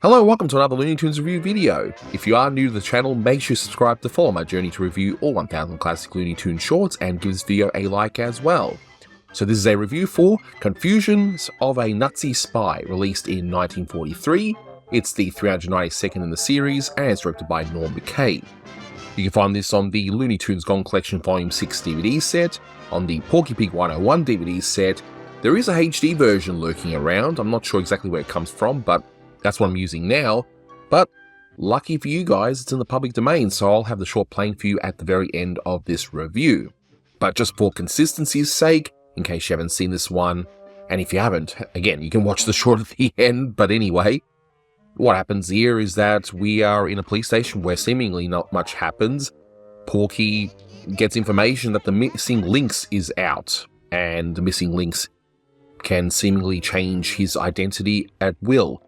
Hello, welcome to another Looney Tunes review video. If you are new to the channel, make sure you subscribe to follow my journey to review all 1000 classic Looney Tunes shorts and give this video a like as well. So this is a review for Confusions of a Nutzy Spy, released in 1943. It's the 392nd in the series and it's directed by McCabe. You can find this on the Looney Tunes Gone Collection Volume 6 DVD set, on the Porky Pig 101 DVD set. There is a HD version lurking around. I'm not sure exactly where it comes from, but that's what I'm using now, but lucky for you guys, it's in the public domain, so I'll have the short playing for you at the very end of this review. But just for consistency's sake, in case you haven't seen this one, and if you haven't, again, you can watch the short at the end, but anyway, what happens here is that we are in a police station where seemingly not much happens. Porky gets information that the missing links is out, and the missing links can seemingly change his identity at will.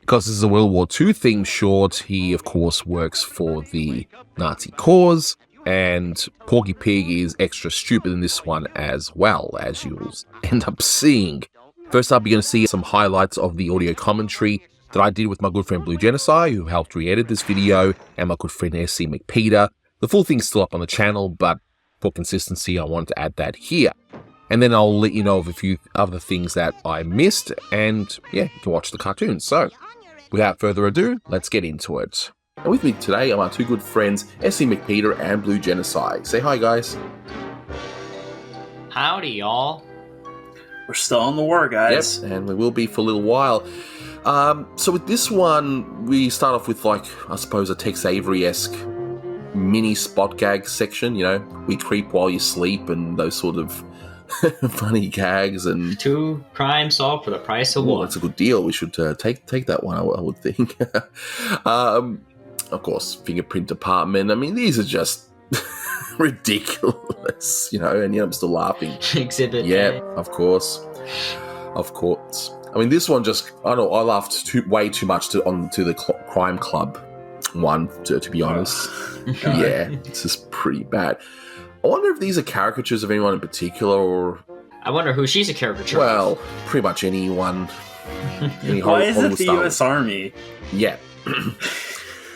Because this is a World War II themed short, he of course works for the Nazi cause, and Porky Pig is extra stupid in this one as well, as you'll end up seeing. First up, you're going to see some highlights of the audio commentary that I did with my good friend Blue Genocide, who helped re-edit this video, and my good friend S.C. McPeter. The full thing's still up on the channel, but for consistency, I wanted to add that here. And then I'll let you know of a few other things that I missed, and yeah, you can watch the cartoon. So, without further ado, let's get into it. And with me today are my two good friends, S.C. McPeter and Blue Genocide. Say hi, guys. Howdy, y'all. We're still on the war, guys. Yep, and we will be for a little while. So with this one, we start off with, like, I suppose a Tex Avery-esque mini spot gag section, you know, we creep while you sleep and those sort of funny gags. And 2 crimes solved for the price of 1. Well, that's a good deal. We should take that one, I would think. Of course, fingerprint department. I mean, these are just ridiculous, you know, and yet I'm still laughing. Exhibit Yeah, A. of course. Of course. I mean, this one just, I don't know, I laughed way too much to the Crime Club one, to be honest. Yeah, it's just pretty bad. I wonder if these are caricatures of anyone in particular, or... I wonder who she's a caricature Well, of. pretty much anyone. Why is it the U.S. Army? Yeah.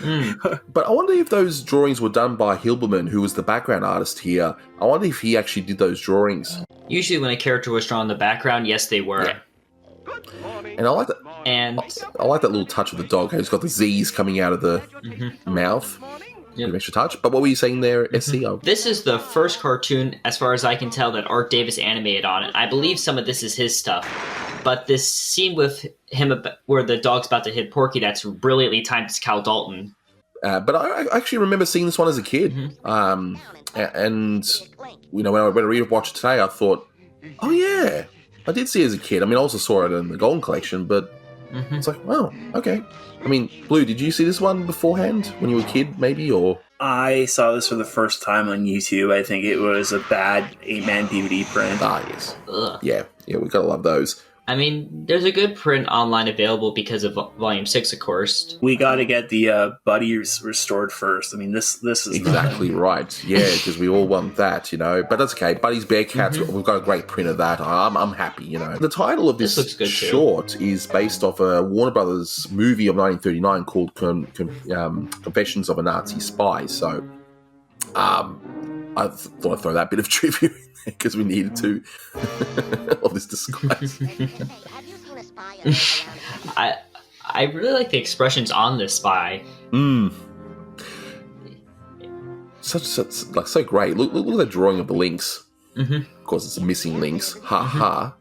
But I wonder if those drawings were done by Hilberman, who was the background artist here. I wonder if he actually did those drawings. Usually when a character was drawn in the background, yes, they were. Yeah. And I like that. And I like that little touch of the dog. He's got the Z's coming out of the mouth. An extra touch. But what were you saying there, SC? This is the first cartoon, as far as I can tell, that Art Davis animated on it. I believe some of this is his stuff. But this scene with him where the dog's about to hit Porky, that's brilliantly timed to Cal Dalton. But I actually remember seeing this one as a kid. And, you know, when I rewatched it today, I thought, oh yeah, I did see it as a kid. I mean, I also saw it in the Golden Collection, but it's like, wow, okay. I mean, Blue, did you see this one beforehand when you were a kid, maybe, or...? I saw this for the first time on YouTube. I think it was a bad 8-man DVD print. Ah, yes. Ugh. Yeah, we gotta love those. I mean, there's a good print online available because of Volume 6, of course. We got to get the Buddy restored first. I mean, this is exactly right. Yeah, because we all want that, you know. But that's okay. Buddy's Bearcats, we've got a great print of that. I'm happy, you know. The title of this looks good short is based off a Warner Brothers movie of 1939 called Confessions of a Nazi Spy. So, I thought I'd throw that bit of trivia in there because we needed to. Of this disguise. I really like the expressions on this spy. Such so great. Look at that drawing of the links. Of course, it's missing links. Ha ha.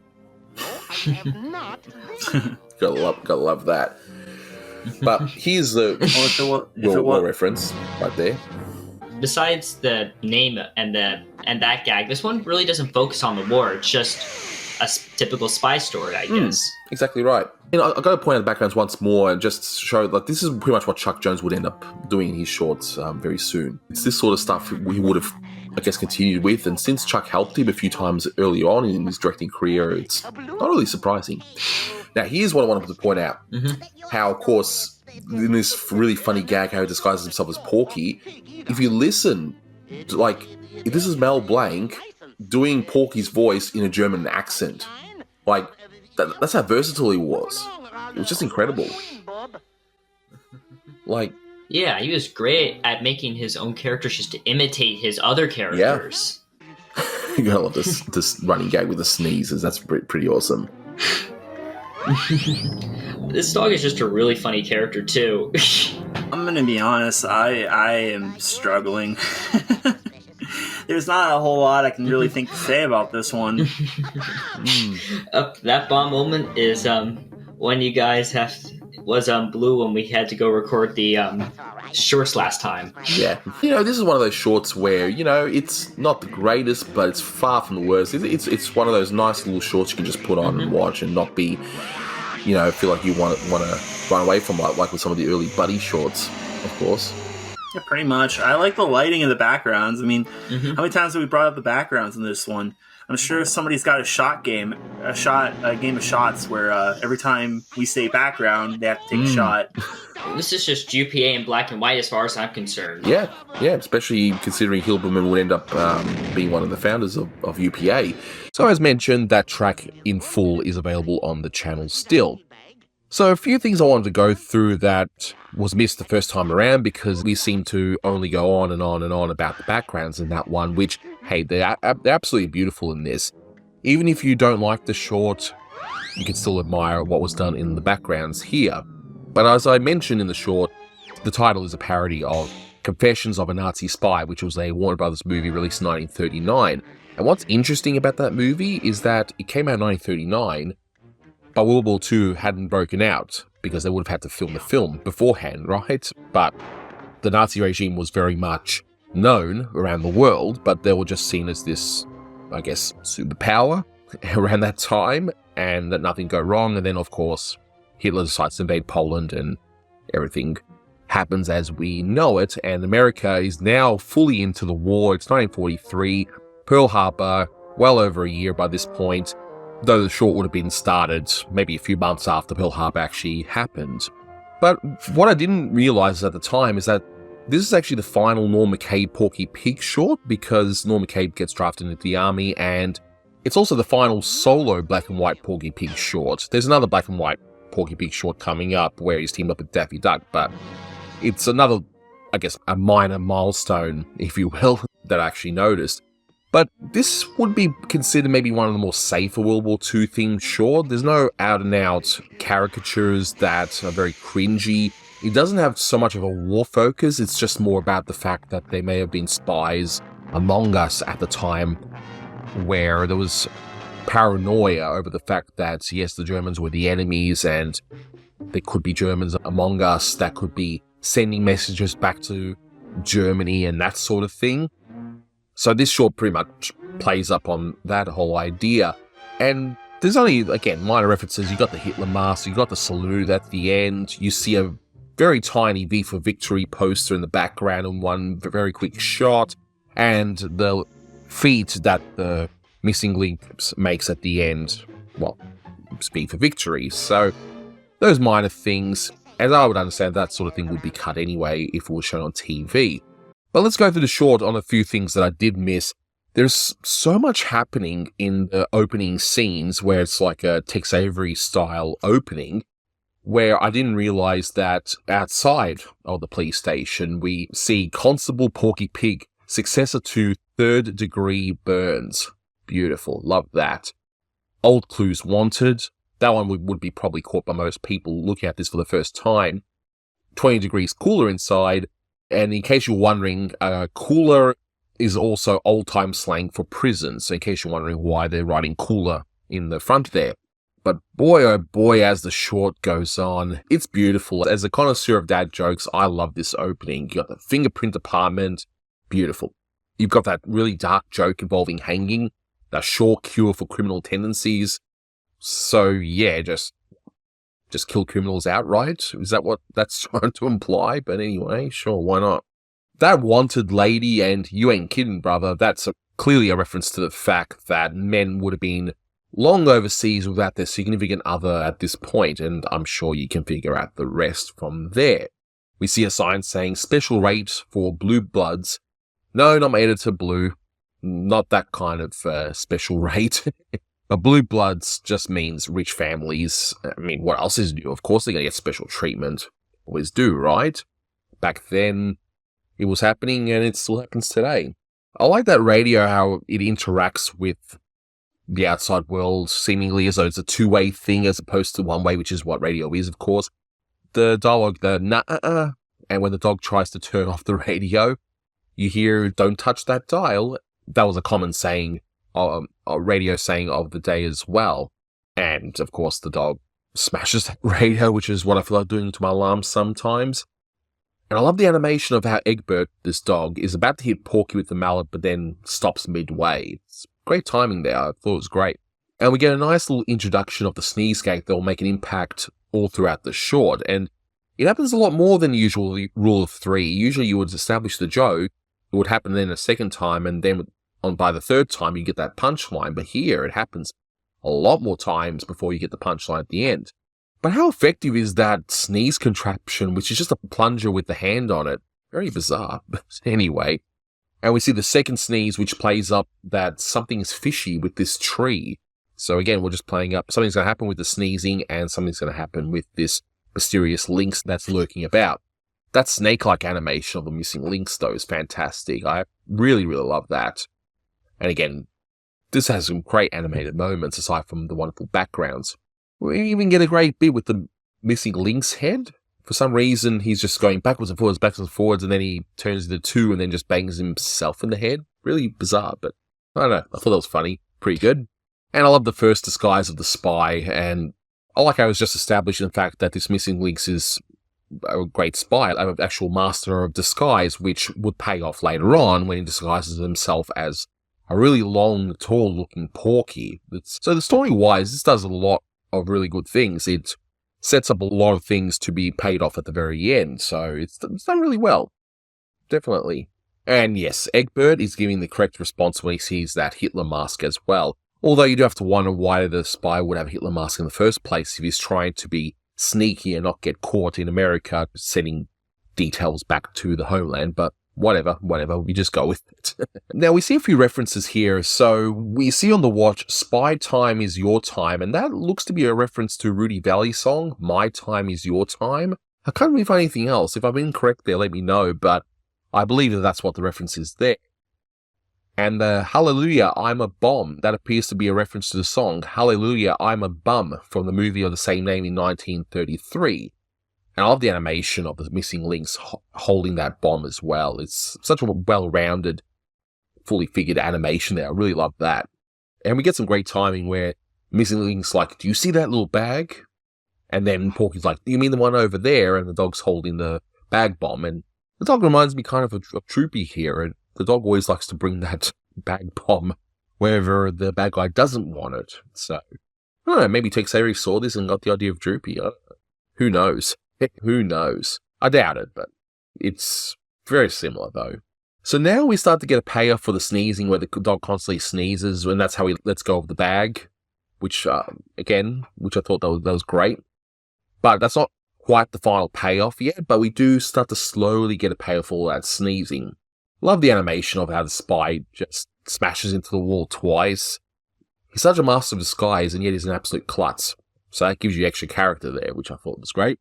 Gotta love that. But here's the war reference right there. Besides the name and that gag, this one really doesn't focus on the war. It's just a typical spy story, I guess. Exactly right. You know, I've got to point out the backgrounds once more and just show that this is pretty much what Chuck Jones would end up doing in his shorts very soon. It's this sort of stuff we would have, I guess, continued with, and since Chuck helped him a few times early on in his directing career, it's not really surprising. Now, here's what I wanted to point out. How, of course, in this really funny gag, how he disguises himself as Porky, if you listen, like, if this is Mel Blanc doing Porky's voice in a German accent, like, that's how versatile he was. It was just incredible. Like, yeah, he was great at making his own characters just to imitate his other characters. you gotta love this running gag with the sneezes. That's pretty awesome. This dog is just a really funny character too. I'm gonna be honest, I am struggling. There's not a whole lot I can really think to say about this one. That bomb moment is when you guys was blue when we had to go record the shorts last time. Yeah. This is one of those shorts where, it's not the greatest, but it's far from the worst. It's one of those nice little shorts you can just put on and watch and not be, feel like you want to run away from, like with some of the early Buddy shorts, of course. Yeah, pretty much. I like the lighting and the backgrounds. I mean, how many times have we brought up the backgrounds in this one? I'm sure somebody's got a game of shots where every time we say background, they have to take a shot. This is just UPA in black and white as far as I'm concerned. Yeah, especially considering Hilberman would end up being one of the founders of UPA. So as mentioned, that track in full is available on the channel still. So a few things I wanted to go through that was missed the first time around because we seem to only go on and on and on about the backgrounds in that one, which, hey, they're absolutely beautiful in this. Even if you don't like the short, you can still admire what was done in the backgrounds here. But as I mentioned in the short, the title is a parody of Confessions of a Nazi Spy, which was a Warner Brothers movie released in 1939. And what's interesting about that movie is that it came out in 1939, but World War II hadn't broken out because they would have had to film the film beforehand, right? But the Nazi regime was very much known around the world, but they were just seen as this, I guess, superpower around that time, and that nothing go wrong. And then, of course, Hitler decides to invade Poland and everything happens as we know it, and America is now fully into the war. It's 1943, Pearl Harbor, well over a year by this point, though the short would have been started maybe a few months after Pearl Harbor actually happened. But what I didn't realize at the time is that this is actually the final Norm McCabe Porky Pig short, because Norm McCabe gets drafted into the army, and it's also the final solo black and white Porky Pig short. There's another black and white Porky Pig short coming up where he's teamed up with Daffy Duck, but it's another, I guess, a minor milestone, if you will, that I actually noticed. But this would be considered maybe one of the more safer World War II themed short. There's no out-and-out caricatures that are very cringy. It doesn't have so much of a war focus. It's just more about the fact that there may have been spies among us at the time, where there was paranoia over the fact that, yes, the Germans were the enemies and there could be Germans among us that could be sending messages back to Germany and that sort of thing. So this short pretty much plays up on that whole idea. And there's only, again, minor references. You got the Hitler mask, you got the salute at the end, you see a very tiny V for Victory poster in the background in one very quick shot, and the feat that the missing link makes at the end, well, V for Victory. So those minor things, as I would understand, that sort of thing would be cut anyway if it was shown on TV. But let's go through the short on a few things that I did miss. There's so much happening in the opening scenes where it's like a Tex Avery style opening, where I didn't realize that outside of the police station, we see Constable Porky Pig, successor to Third Degree Burns. Beautiful. Love that. Old Clues Wanted. That one would be probably caught by most people looking at this for the first time. 20 Degrees Cooler inside. And in case you're wondering, cooler is also old-time slang for prison. So in case you're wondering why they're writing cooler in the front there. But boy, oh boy, as the short goes on, it's beautiful. As a connoisseur of dad jokes, I love this opening. You got the fingerprint department. Beautiful. You've got that really dark joke involving hanging. The sure cure for criminal tendencies. So yeah, just kill criminals outright? Is that what that's trying to imply? But anyway, sure, why not? That wanted lady and you ain't kidding, brother, that's clearly a reference to the fact that men would have been long overseas without their significant other at this point, and I'm sure you can figure out the rest from there. We see a sign saying special rate for blue bloods. No, not my editor blue. Not that kind of special rate. But blue bloods just means rich families. I mean, what else is new? Of course they're going to get special treatment. Always do, right? back then it was happening, and it still happens today. I like that radio, how it interacts with the outside world, seemingly as though it's a two-way thing as opposed to one way, which is what radio is, of course. The dialogue, the nah-uh-uh, and when the dog tries to turn off the radio, you hear, don't touch that dial. That was a common saying, a radio saying of the day as well. And, of course, the dog smashes that radio, which is what I feel like doing to my alarm sometimes. And I love the animation of how Egbert, this dog, is about to hit Porky with the mallet, but then stops midway. It's great timing there. I thought it was great. And we get a nice little introduction of the sneeze gag that will make an impact all throughout the short. And it happens a lot more than the usual rule of three. Usually you would establish the joke, it would happen then a second time, and then by the third time you get that punchline. But here it happens a lot more times before you get the punchline at the end. But how effective is that sneeze contraption, which is just a plunger with the hand on it? Very bizarre. But anyway. And we see the second sneeze, which plays up that something's fishy with this tree. So again, we're just playing up something's going to happen with the sneezing, and something's going to happen with this mysterious lynx that's lurking about. That snake-like animation of the missing lynx, though, is fantastic. I really, really love that. And again, this has some great animated moments, aside from the wonderful backgrounds. We even get a great bit with the missing lynx head. For some reason, he's just going backwards and forwards, and then he turns into two and then just bangs himself in the head. Really bizarre, but I don't know. I thought that was funny. Pretty good. And I love the first disguise of the spy, and I like how it was just establishing the fact that this missing lynx is a great spy, an actual master of disguise, which would pay off later on when he disguises himself as a really long, tall-looking Porky. So the story-wise, this does a lot of really good things. It sets up a lot of things to be paid off at the very end, so it's done really well. Definitely. And yes, Egbert is giving the correct response when he sees that Hitler mask as well. Although you do have to wonder why the spy would have a Hitler mask in the first place if he's trying to be sneaky and not get caught in America, sending details back to the homeland, but whatever, we just go with it. Now, we see a few references here. So we see on the watch, Spy Time is Your Time, and that looks to be a reference to Rudy Valley's song, My Time is Your Time. I can't really find anything else. If I'm incorrect there, let me know, but I believe that that's what the reference is there. And the Hallelujah, I'm a Bomb, that appears to be a reference to the song Hallelujah, I'm a Bum from the movie of the same name in 1933. And I love the animation of the missing lynx holding that bomb as well. It's such a well-rounded, fully figured animation there. I really love that. And we get some great timing where missing lynx like, do you see that little bag? And then Porky's like, do you mean the one over there? And the dog's holding the bag bomb. And the dog reminds me kind of Troopy here. And the dog always likes to bring that bag bomb wherever the bad guy doesn't want it. So, I don't know, maybe Tex Avery saw this and got the idea of Droopy. Who knows? Who knows? I doubt it, but it's very similar, though. So now we start to get a payoff for the sneezing, where the dog constantly sneezes, and that's how he lets go of the bag, which I thought that was great. But that's not quite the final payoff yet, but we do start to slowly get a payoff for all that sneezing. Love the animation of how the spy just smashes into the wall twice. He's such a master of disguise, and yet he's an absolute klutz. So that gives you extra character there, which I thought was great.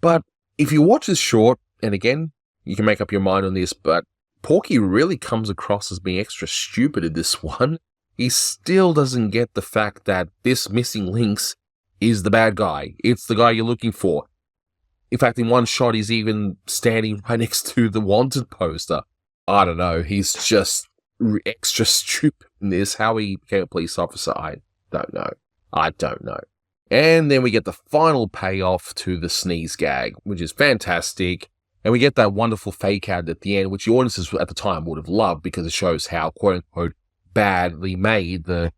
But if you watch this short, and again, you can make up your mind on this, but Porky really comes across as being extra stupid in this one. He still doesn't get the fact that this missing lynx is the bad guy. It's the guy you're looking for. In fact, in one shot, he's even standing right next to the wanted poster. I don't know, he's just extra stupid in this. How he became a police officer, I don't know. And then we get the final payoff to the sneeze gag, which is fantastic. And we get that wonderful fake out at the end, which the audiences at the time would have loved because it shows how, quote-unquote, badly made the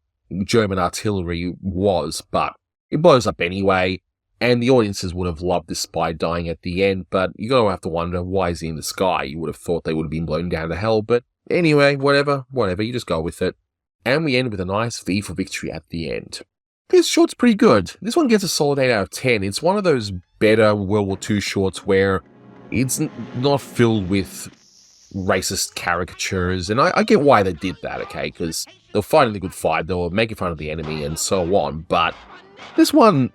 German artillery was. But it blows up anyway, and the audiences would have loved this spy dying at the end. But you gotta have to wonder, why is he in the sky? You would have thought they would have been blown down to hell. But anyway, whatever, you just go with it. And we end with a nice V for victory at the end. This short's pretty good. This one gets a solid 8 out of 10. It's one of those better World War II shorts where it's not filled with racist caricatures. And I get why they did that, okay? Because they were fighting a good fight. They were making fun of the enemy and so on. But This one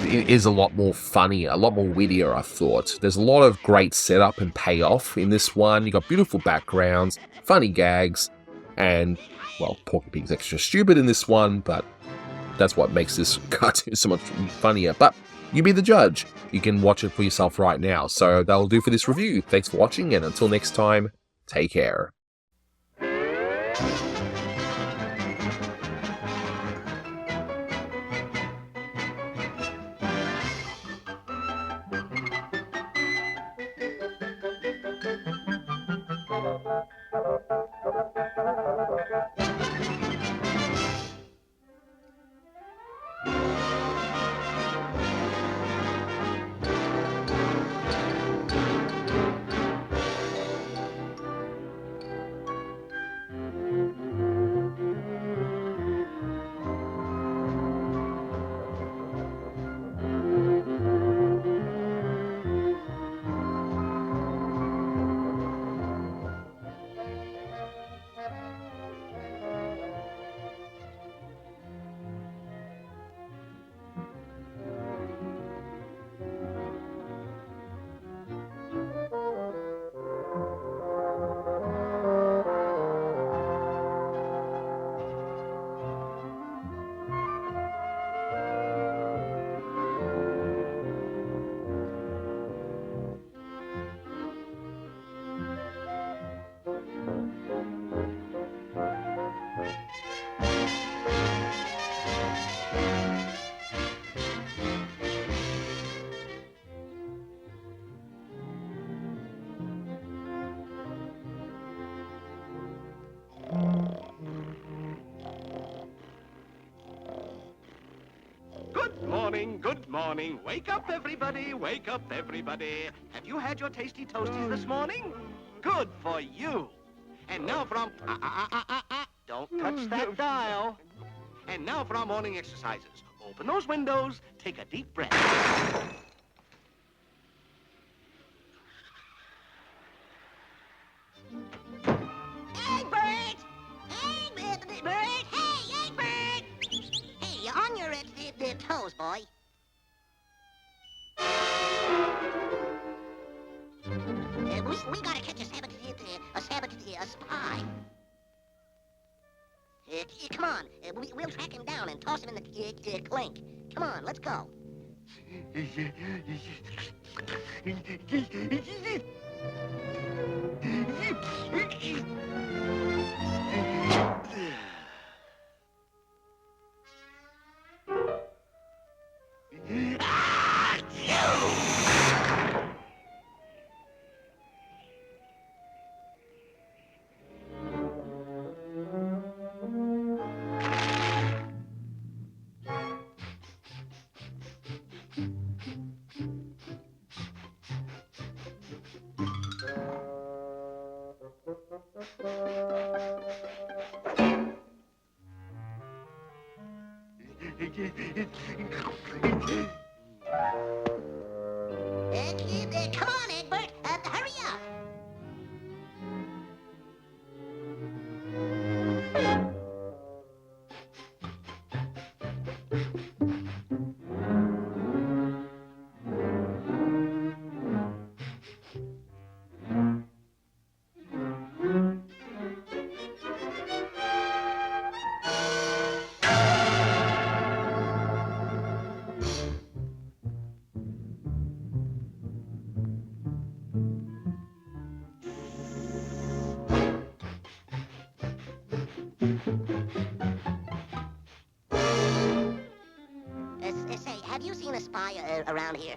is a lot more funnier, a lot more wittier, I thought. There's a lot of great setup and payoff in this one. You got beautiful backgrounds, funny gags, and, well, Porky Pig's extra stupid in this one, but that's what makes this cartoon so much funnier. But you be the judge. You can watch it for yourself right now. So that'll do for this review. Thanks for watching, and until next time, take care. Good morning. Wake up, everybody. Wake up, everybody. Have you had your tasty toasties this morning? Good for you. And now for our... Don't touch that dial. And now for our morning exercises. Open those windows. Take a deep breath. Egbert! Egbert! Hey, Egbert! Hey, you're on your toes, boy. We gotta catch a spy. Come on, we'll track him down and toss him in the clink. Come on, let's go. Come on, Egbert, hurry up. Say, have you seen a spy around here?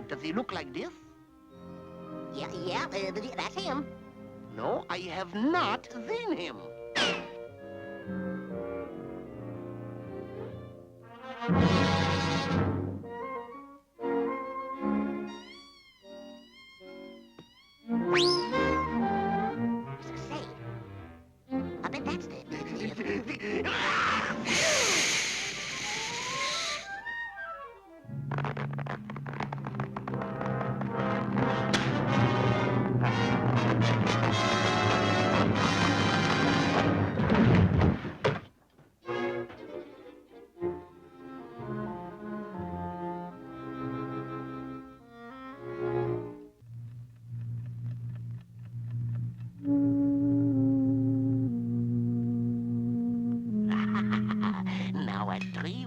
Does he look like this? Yeah, that's him. No, I have not seen him. I bet that's the...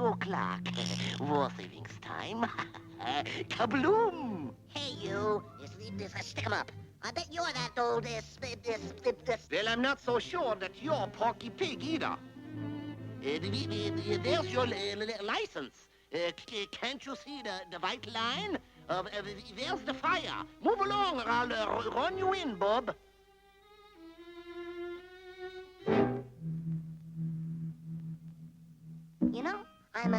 o'clock. War savings time. Kabloom! Hey, you. Stick 'em up. I bet you're that old, Well, I'm not so sure that you're Porky Pig either. There's your license. Can't you see the white line? There's the fire. Move along or I'll run you in, Bob. You know, I'm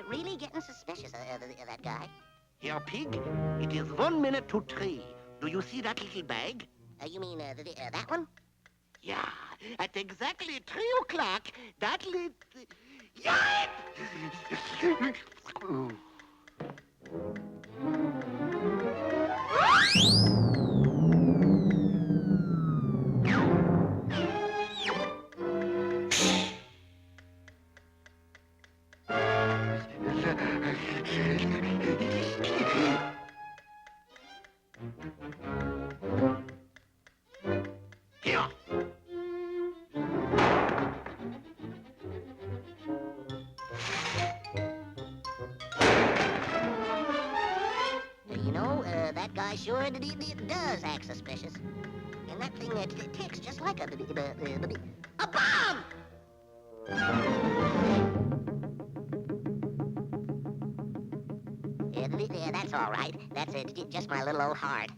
really getting suspicious of that guy. Here, Pig, it is 1 minute to 3. Do you see that little bag? You mean that one? Yeah, at exactly 3 o'clock, that little... Yeah! Here. You know, that guy sure does act suspicious. And that thing ticks just like a bomb! Yeah, that's all right. That's just my little old heart.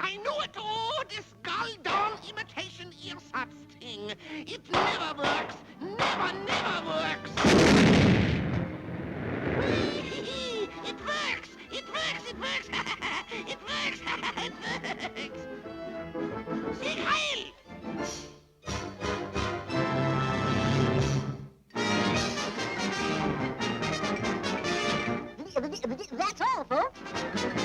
I knew it! Oh, this gall-darn imitation earsatz thing. It never works. Never works. It works! It works! It works! It works! It works! Sieg Heil! That's all, folks.